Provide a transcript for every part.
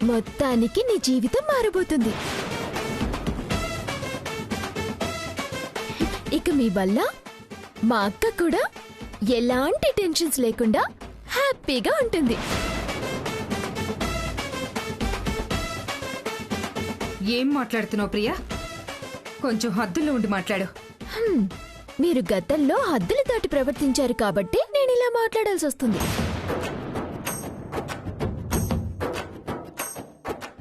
మొత్తానికి నీ జీవితం మారబోతుంది. ఇక మీ వల్ల మా అక్క కూడా ఎలాంటి టెన్షన్స్ లేకుండా హ్యాపీగా ఉంటుంది. ఏం మాట్లాడుతున్నావు ప్రియా? కొంచెం హద్దుల్లో ఉండి మాట్లాడు. మీరు గతంలో హద్దులు దాటి ప్రవర్తించారు కాబట్టి నేను ఇలా మాట్లాడాల్సి వస్తుంది.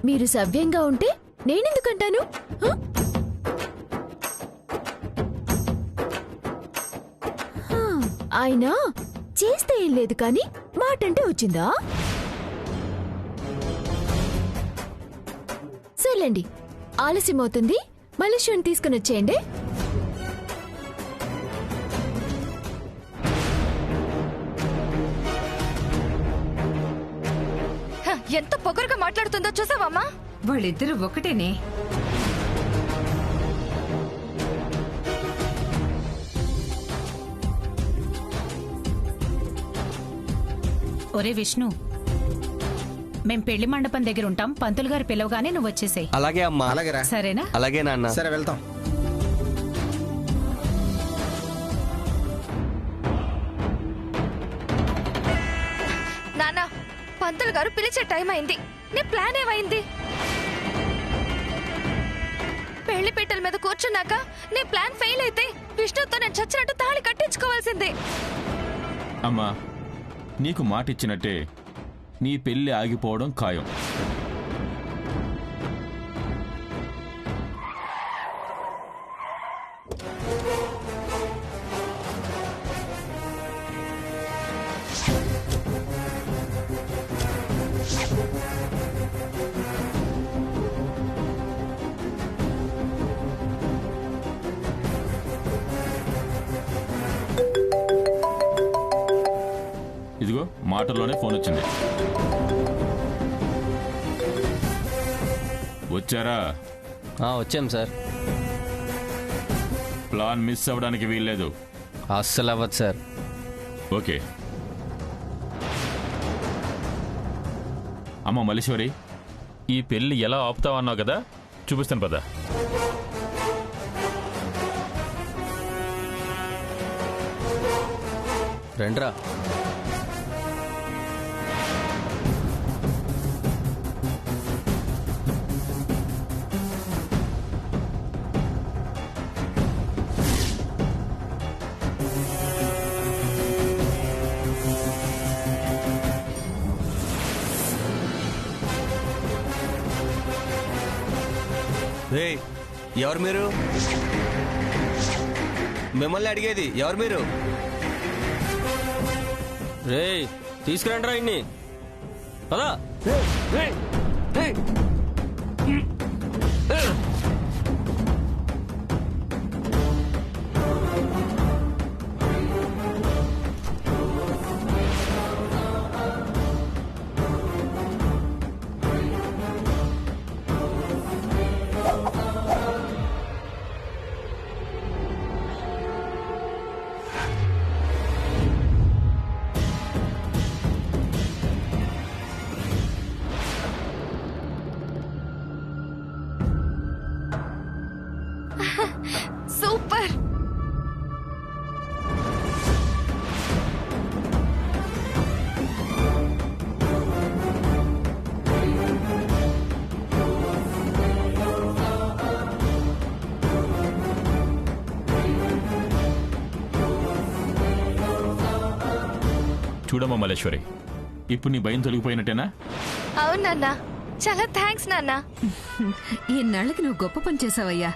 మీరు సవ్యంగా ఉంటే నేనెందుకంటాను? ఆయన చేస్తే ఏం లేదు కానీ మాటంటే వచ్చిందా? సర్లేండి, ఆలస్యం అవుతుంది. మలేషియాని తీసుకుని వచ్చేయండి. ఎంత పొగరుగా మాట్లాడుతుందో చూసావమ్మా? వాళ్ళిద్దరూ ఒకటేనే. ఒరే విష్ణు, మేం పెళ్లి మండపం దగ్గర ఉంటాం. పంతులు గారు పిలవగానే నువ్వు వచ్చేసేయ్. అలాగే అమ్మా. అలాగేరా. సరేనా? అలాగే నాన్న. సరే వెళ్తాం. నాన్న, పంతులు గారు పిలిచే టైం అయింది. నీ ప్లాన్ ఏమైంది? పెళ్లి పీటల మీద కూర్చున్నాక నీ ప్లాన్ ఫెయిల్ అయితే విష్ణుతో నేను చచ్చినట్టు తాళి కట్టించుకోవాల్సిందే. అమ్మా, నీకు మాటిచ్చినట్టే నీ పెళ్లి ఆగిపోవడం ఖాయం. ఇదిగో మాటల్లోనే ఫోన్ వచ్చింది. వచ్చారా? వచ్చాం సార్. ప్లాన్ మిస్ అవ్వడానికి వీల్లేదు. అస్సలు అవ్వదు సార్. ఓకే. అమ్మ మల్లేశ్వరి, ఈ పెళ్లి ఎలా ఆపుతావన్నావు కదా, చూపిస్తాను పద. రండ్రా. ఎవరు మీరు? మిమ్మల్ని అడిగేది ఎవరు మీరు? రే, తీసుకురండి రా ఇన్ని. అలా సూపర్. చూడమ్మా మల్లేశ్వరి, ఇప్పుడు నీ భయం తొలగిపోయినట్టేనా? అవునన్నా, చాలా థ్యాంక్స్ నాన్న. ఈనాళ్ళకి నువ్వు గొప్ప పని చేసావయ్యా.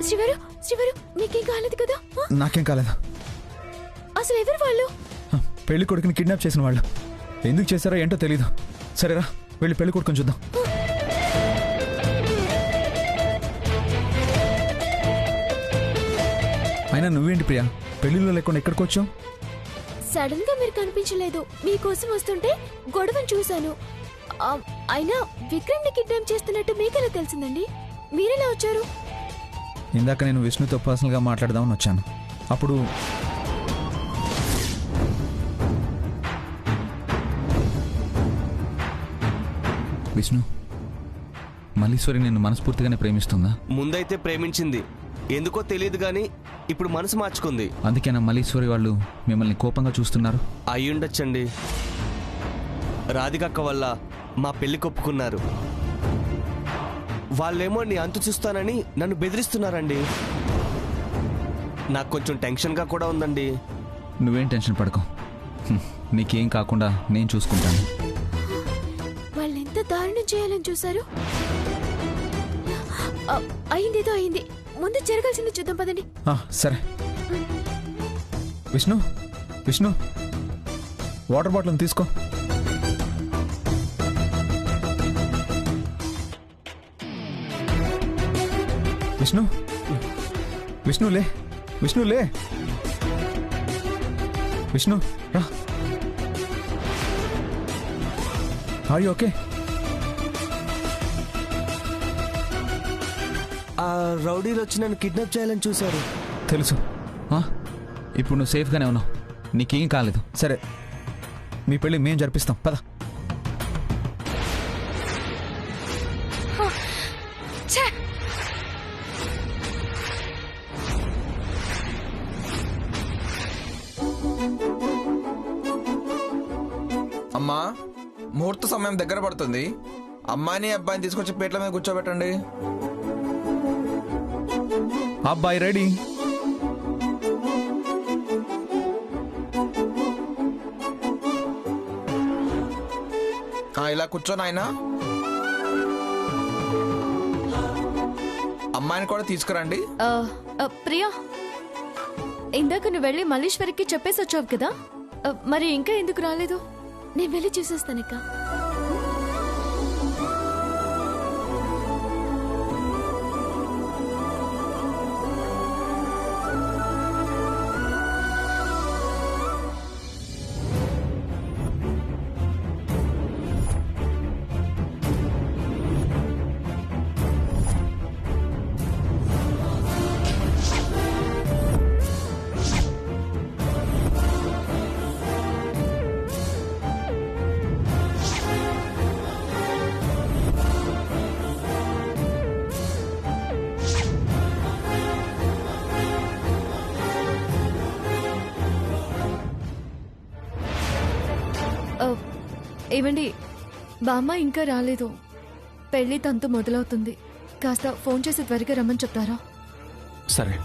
శ్రీవారు శ్రీవారు నీకేం కాలేదు కదా? నాకేం కాలేదు. అసలు ఎవరు వాళ్ళు? పెళ్లి కొడుకుని కిడ్నాప్ చేసిన వాళ్ళు. ఎందుకు చేశారో ఏంటో తెలీదు. సరేరా వెళ్ళి పెళ్లి కొడుకుని చూద్దాం. అయినా నువ్వేంటి ప్రియా పెళ్లిలో లేకుండా ఎక్కడికి వచ్చావు? సడన్ గా మీరు కనిపించలేదు. మీకోసం వస్తుంటే గొడవను చూశాను. అయినా విక్రమ్ ని కిడ్నాప్ చేస్తున్నట్టు మీకెలా తెలిసిందండి? మీరెలా వచ్చారు? ఇందాక నేను విష్ణుతో పర్సనల్గా మాట్లాడదామని వచ్చాను. అప్పుడు విష్ణు, మల్లీశ్వరి నిన్ను మనస్ఫూర్తిగానే ప్రేమిస్తుందా? ముందైతే ప్రేమించింది, ఎందుకో తెలియదు గాని ఇప్పుడు మనసు మార్చుకుంది. అందుకేనా మల్లీశ్వరి వాళ్ళు మిమ్మల్ని కోపంగా చూస్తున్నారు? అయ్యుండొచ్చండి. రాధికక్క వల్ల మా పెళ్లి కొప్పుకున్నారు. వాళ్ళేమో నీ అంతు చూస్తానని నన్ను బెదిరిస్తున్నారండి. నాకు కొంచెం టెన్షన్గా కూడా ఉందండి. నువ్వేం టెన్షన్ పడకు, నీకేం కాకుండా నేను చూసుకుంటాను. వాళ్ళు ఎంత దారుణం చేయాలని చూశారు. అయిందేదో అయింది, ముందు జరగాల్సింది చూద్దాం పదండి. సరే. విష్ణు విష్ణు వాటర్ బాటిల్ తీసుకో. విష్ణు విష్ణు లే, విష్ణు లే, విష్ణు రా. Are you okay? ఆ రౌడీలు వచ్చి నన్ను కిడ్నాప్ చేయాలని చూశారు. తెలుసు. ఇప్పుడు నువ్వు సేఫ్గానే ఉన్నావు, నీకేం కాలేదు. సరే మీ పెళ్ళి మేము జరిపిస్తాం, పద. అమ్మా, ముహూర్త సమయం దగ్గర పడుతుంది. అమ్మాయిని అబ్బాయిని తీసుకొచ్చి పీటల మీద కూర్చోబెట్టండి. అబ్బాయి రెడీ. ఇలా కూర్చోని ఆయన. అమ్మాయిని కూడా తీసుకురండి. ప్రియా, ఇందాక నువ్వు వెళ్ళి మల్లీశ్వరికి చెప్పేసి వచ్చావు కదా, మరి ఇంకా ఎందుకు రాలేదు? నేను వెళ్ళి చూసేస్తానక్క. ఏమండి, బామ్మ ఇంకా రాలేదు. పెళ్లి తంతు మొదలవుతుంది. కాస్త ఫోన్ చేసి త్వరగా రమ్మని చెప్తారా? సరే.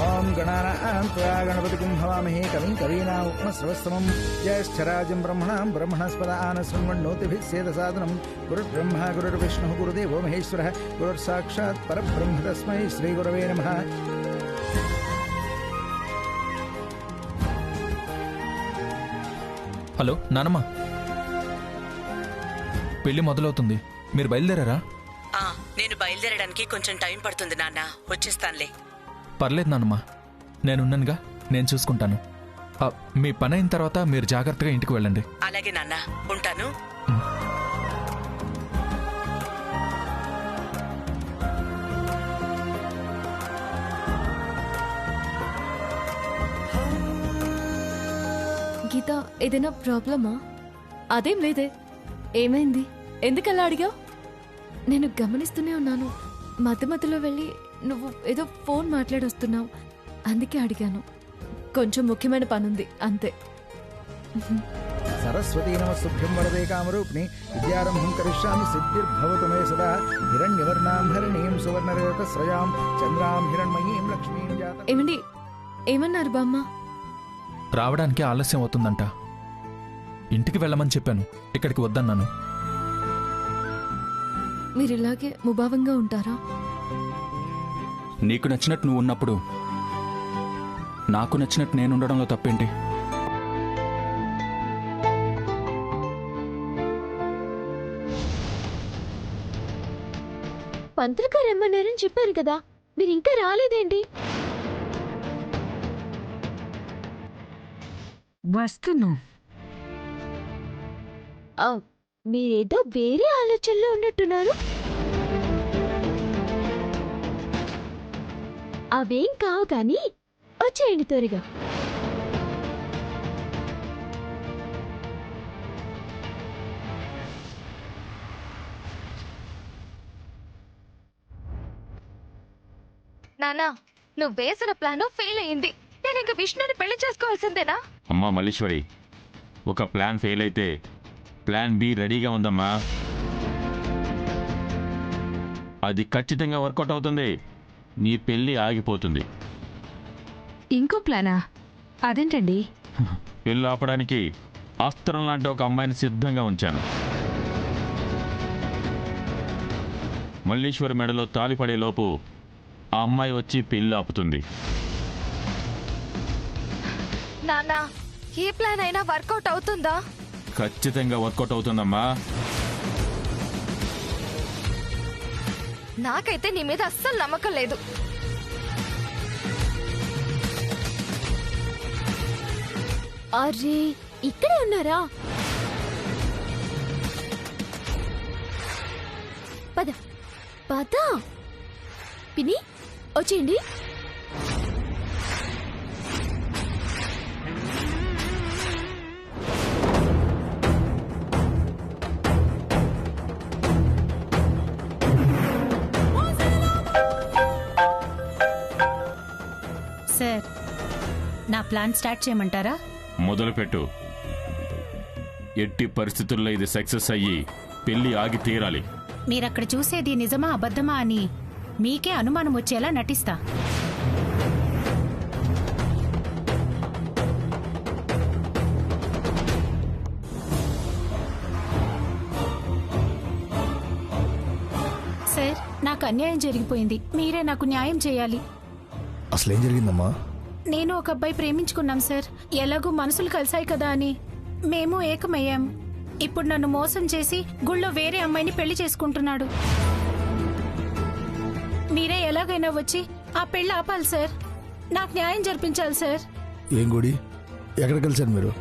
ఓం గణానాం త్వా గణపతిం హవామహే కవిం కవీనాం ఉపమశ్రవస్తమం జ్యేష్ఠరాజం బ్రహ్మణాం బ్రహ్మణస్పదాన శృణ్వన్నోతిభిः సేదసాదనం గురుర్బ్రహ్మ గురుర్విష్ణుః గురుదేవో మహేశ్వరः గురుర్సాక్షాత్ పరబ్రహ్మ తస్మై శ్రీగురవే నమః. హలో నానమ్మ, పెళ్లి మొదలవుతుంది, మీరు బయలుదేరారా? నేను బయలుదేరడానికి కొంచెం టైం పడుతుంది నాన్న, వచ్చేస్తానులే. పర్లేదు నానమ్మ, నేనున్నానుగా, నేను చూసుకుంటాను. మీ పని అయిన తర్వాత మీరు జాగ్రత్తగా ఇంటికి వెళ్ళండి. అలాగే నాన్న, ఉంటాను. గీత, ఏదైనా ప్రాబ్లమా? అదేం లేదే. ఏమైంది? ఎందుకలా అడిగావు? నేను గమనిస్తూనే ఉన్నాను. మధ్య మధ్యలో వెళ్ళి నువ్వు ఏదో ఫోన్ మాట్లాడొస్తున్నావు, అందుకే అడిగాను. కొంచెం ముఖ్యమైన పనుంది అంతే. సరస్వతీ నమస్తుభ్యం వరదే కామరూపిణి విద్యారంభం కరిష్యామి సిద్ధిర్భవతు మే సదా హిరణ్యవర్ణాం హరిణీం సువర్ణరేతస్రయాం చంద్రాం హిరణ్మయీం లక్ష్మీం జాత. ఏమండి, ఏమన్నారు బామ్మ? రావడానికి ఆలస్యం అవుతుందంట. ఇంటికి వెళ్ళమని చెప్పాను, ఇక్కడికి వద్దన్నాను. మీరు ఇలాగే ముభావంగా ఉంటారా? నీకు నచ్చినట్టు నువ్వు ఉన్నప్పుడు నాకు నచ్చినట్టు నేను ఉండడంలో తప్పేంటి? పంతులు గారు రమ్మన్నారని చెప్పారు కదా, మీరు ఇంకా రాలేదేంటి? వస్తున్నా. మీరేదో వేరే ఆలోచనలో ఉన్నట్టున్నారు. అవేం కావు కానీ వచ్చేయండి త్వరగా. నానా, నువ్వు వేసిన ప్లాన్ ఫెయిల్ అయింది. నేను ఇంక విష్ణుని పెళ్లి చేసుకోవాల్సిందేనా? అమ్మా మల్లీశ్వరి, ఒక ప్లాన్ ఫెయిల్ అయితే ప్లాన్ బి రెడీగా ఉందమ్మా. అది ఖచ్చితంగా వర్కౌట్ అవుతుంది. నీ పెళ్ళి ఆగిపోతుంది. ఇంకో ప్లానా? అదేంటండి? పెళ్ళి ఆపడానికి అస్త్రం లాంటి ఒక అమ్మాయిని సిద్ధంగా ఉంచాను. మల్లీశ్వరి మెడలో తాలిపడే లోపు ఆ అమ్మాయి వచ్చి పెళ్ళి ఆపుతుంది. నానా, ఏ ప్లాన్ అయినా వర్కౌట్ అవుతుందా? ఖచ్చితంగా వర్కౌట్ అవుతుందమ్మా. నాకైతే నీ మీద అస్సలు నమ్మకం లేదు. అరే, ఇక్కడే ఉన్నారా? పద పద పిన్ని, వచ్చేయండి. సార్, నా ప్లాన్ స్టార్ట్ చేయమంటారా? మొదలుపెట్టు. ఎట్టి పరిస్థితుల్లో ఇది సక్సెస్ అయ్యి పెళ్లి ఆగి తీరాలి. మీరక్కడ చూసేది నిజమా అబద్ధమా అని మీకే అనుమానం వచ్చేలా నటిస్తా. సార్, నాకు అన్యాయం జరిగిపోయింది. మీరే నాకు న్యాయం చేయాలి. అసలేం జరిగిందమ్మా? నేను ఒక అబ్బాయి ప్రేమించుకున్నాం సార్. ఎలాగూ మనసులు కలిసాయి కదా అని మేము ఏకమయ్యాం. ఇప్పుడు నన్ను మోసం చేసి గుళ్ళో వేరే అమ్మాయిని పెళ్లి చేసుకుంటున్నాడు. మీరే ఎలాగైనా వచ్చి ఆ పెళ్లి ఆపాలి సార్. నాకు న్యాయం జరిపించాలి సార్. ఏం గుడి? ఎక్కడ కలిసారు మీరు?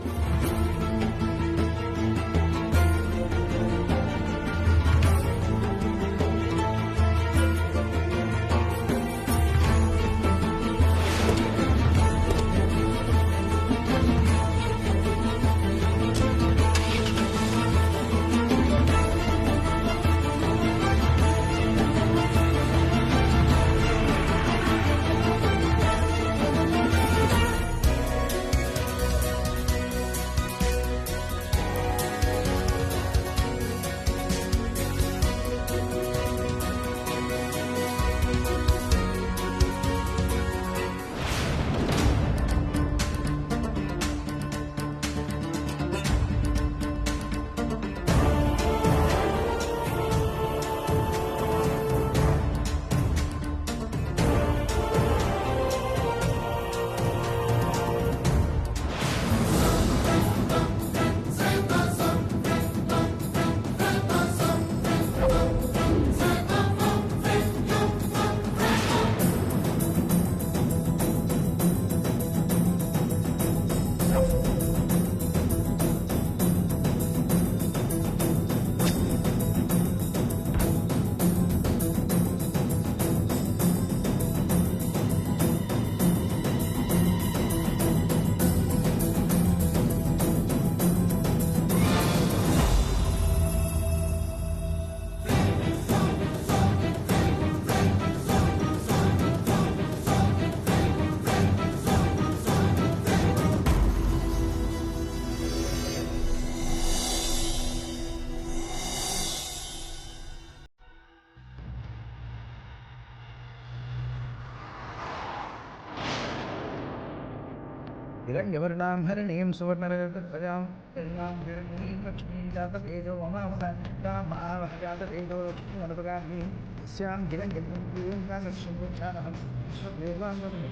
हिरण्यवर्णां हरिणीं सुवर्णरजतध्वजां हिरण्यां हिरण्मयीं लक्ष्मीं जातवेदो ममावतां महावहजातवेदो लक्ष्मीमनुपगामिनीं तस्यां हिरण्यगर्भीं कालक्ष्मीं विश्वदेवां वन्दे।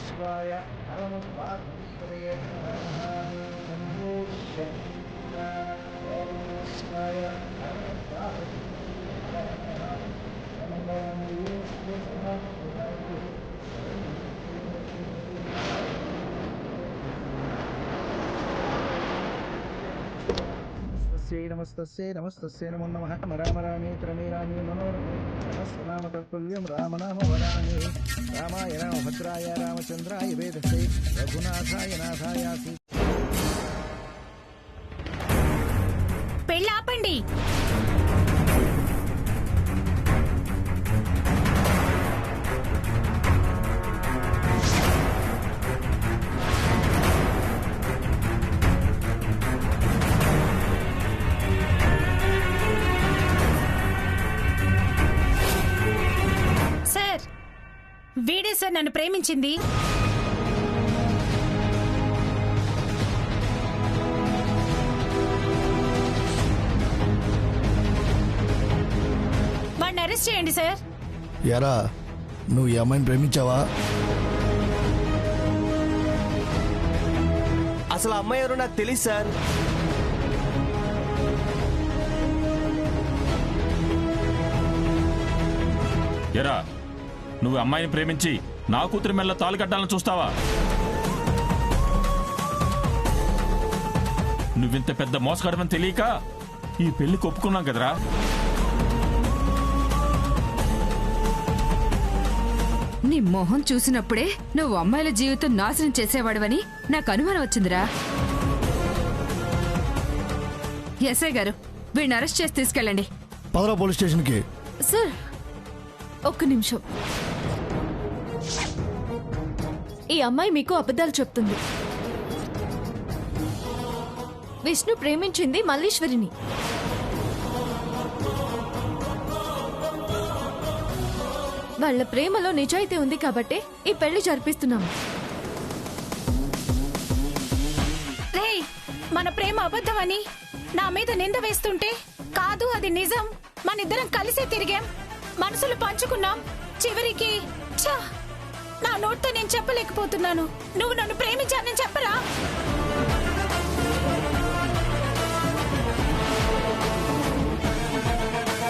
शिवाय नमः पार्वतीपतये नमः शम्भो शङ्कर शिवाय नमः पार्वतीपतये नमस्तस्यै नमस्तस्यै नमो नमः राम रामेत्र मे रामे मनोरमे नमस्ते तत्पुल्यं राम नाम वरामे रामाय रामभद्राय रामचन्द्राय वेदसे रघुनाथाय नाथाय పెళ్ళాపండి. సార్, వీడే సార్ నన్ను ప్రేమించింది. వాడిని అరెస్ట్ చేయండి సార్. ఎరా నువ్వు ఈ అమ్మాయిని ప్రేమించావా? అసలు ఆ అమ్మాయి ఎవరో నాకు తెలియదు సార్. ఎరా, నువ్వు అమ్మాయిని ప్రేమించి నా కూతురి మెల్ల తాళి కట్టాలని చూస్తావా? నువ్వింత పెద్ద మోసగాడమని తెలియక ఈ పెళ్లి ఒప్పుకున్నాం కదరా. నీ మొహం చూసినప్పుడే నువ్వు అమ్మాయిల జీవితం నాశనం చేసేవాడివని నాకు అనుమానం వచ్చిందిరా. ఎస్ఐ గారు, వీడిని అరెస్ట్ చేసి తీసుకెళ్ళండి. పదరా పోలీస్ స్టేషన్కి. సార్, ఒక్క నిమిషం. ఈ అమ్మాయి మీకు అబద్ధాలు చెప్తుంది. విష్ణు ప్రేమించింది మల్లీశ్వరిని. వాళ్ళ ప్రేమలో నిజాయితీ ఉంది కాబట్టి ఈ పెళ్లి జరిపిస్తున్నాము. రేయ్, మన ప్రేమ అబద్ధమని నా మీద నింద వేస్తుంటే, కాదు అది నిజం, మనిద్దరం కలిసే తిరిగాం, మనసులు పంచుకున్నాం. చివరికి నా నోటితో నేను చెప్పలేకపోతున్నాను. నువ్వు నన్ను ప్రేమించానని చెప్పరా?